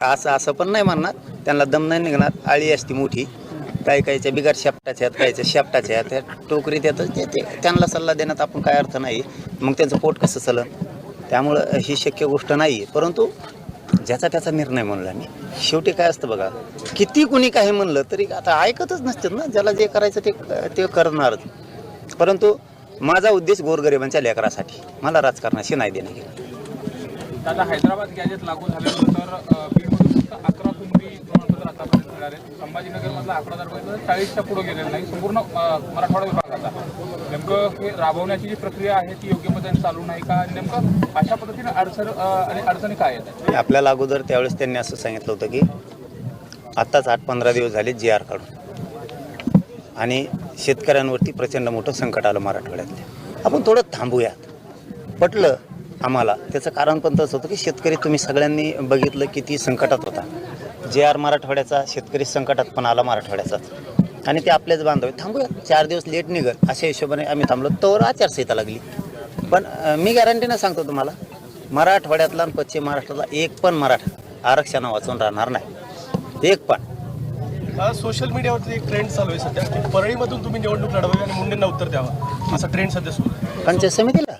असं असं पण नाही म्हणणार, त्यांना दम नाही निघणार, आळी असती मोठी, काही काहीच्या बिगार शेपटाच्या आहेत, काहीच्या शेपटाच्या आहेत, त्या टोकरीत येतं ते त्यांना सल्ला देण्यात आपण काय अर्थ नाही. मग त्यांचं पोट कसं चलन, त्यामुळं ही शक्य गोष्ट नाही आहे. परंतु ज्याचा त्याचा निर्णय म्हणला मी. शेवटी काय असतं बघा, किती कुणी काही म्हणलं तरी आता ऐकतच नसतात ना, ज्याला जे करायचं ते करणारच. परंतु माझा उद्देश गोरगरिबांच्या लेकरासाठी, मला राजकारणाशी नाही देणं घेणं. दादा, हैदराबाद गॅजेट लागू झाल्यानंतर बीडमधून फक्त 11 कुंभी प्रमाणपत्र आतापर्यंत मिळाले. संभाजीनगरमधला आकडा जर बघितला तर 40च्या पुढे गेलेला नाही संपूर्ण मराठवाडा विभागाचा. नेमकं हे राबवण्याची जी प्रक्रिया आहे ती योग्य पद्धतीने चालू नाही का? नेमकं अशा पद्धतीने अडचणी काय येतात? आपल्याला अगोदर त्यावेळेस त्यांनी असं सांगितलं होतं की आत्ताच 8-15 दिवस झाले GR काढून, आणि शेतकऱ्यांवरती प्रचंड मोठं संकट आलं मराठवाड्यातले. आपण थोडं थांबूयात, पटलं आम्हाला. त्याचं कारण पण तसं होतं की शेतकरी तुम्ही सगळ्यांनी बघितलं किती संकटात होता. GR मराठवाड्याचा, शेतकरी संकटात पण आला मराठवाड्याचाच, आणि ते आपलेच बांधव. थांबूयात, 4 दिवस लेट निघत अशा हिशोबाने आम्ही थांबलो. तोवर आचारसंहिता लागली. पण मी गॅरंटीनं सांगतो तुम्हाला, मराठवाड्यातला आणि पश्चिम महाराष्ट्रातला एक पण मराठा आरक्षण वाचून राहणार नाही, एक पण. सोशल मीडियावरती एक ट्रेंड चालू आहे सध्या की परळीमधून तुम्ही निवडणूक लढवावी आणि मुंडेंना उत्तर द्यावं, असा ट्रेंड सध्या सुरू आहे. पंचायत समितीला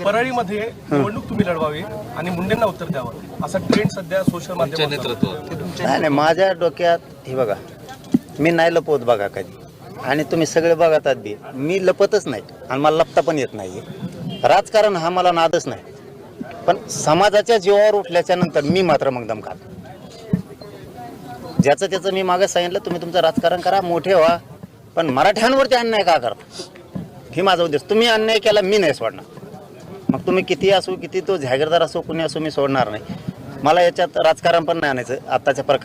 परळीमध्ये निवडणूक तुम्ही लढवावी आणि मुंडेंना उत्तर द्यावं, असा ट्रेंड सध्या सोशल माध्यमात. नाही, माझ्या डोक्यात हे बघा, मी नाही लपवत बघा कधी, आणि तुम्ही सगळे बघतात बी, मी लपतच नाही आणि मला लपता पण येत नाही. राजकारण हा मला नादच नाही, पण समाजाच्या जीवावर उठल्याच्या नंतर मी मात्र मग दम खातो. ज्याचं त्याचं मी मागं सांगितलं, तुम्ही तुमचं राजकारण करा, मोठे व्हा, पण मराठ्यांवरती अन्याय का करता, ही माझा उद्देश. तुम्ही अन्याय केला, मी नाही सोडणार. मग तुम्ही किती असो, किती तो जहागीरदार असो, कुणी असो, मी सोडणार नाही. मला याच्यात राजकारण पण नाही आणायचं आत्ताच्या प्रकार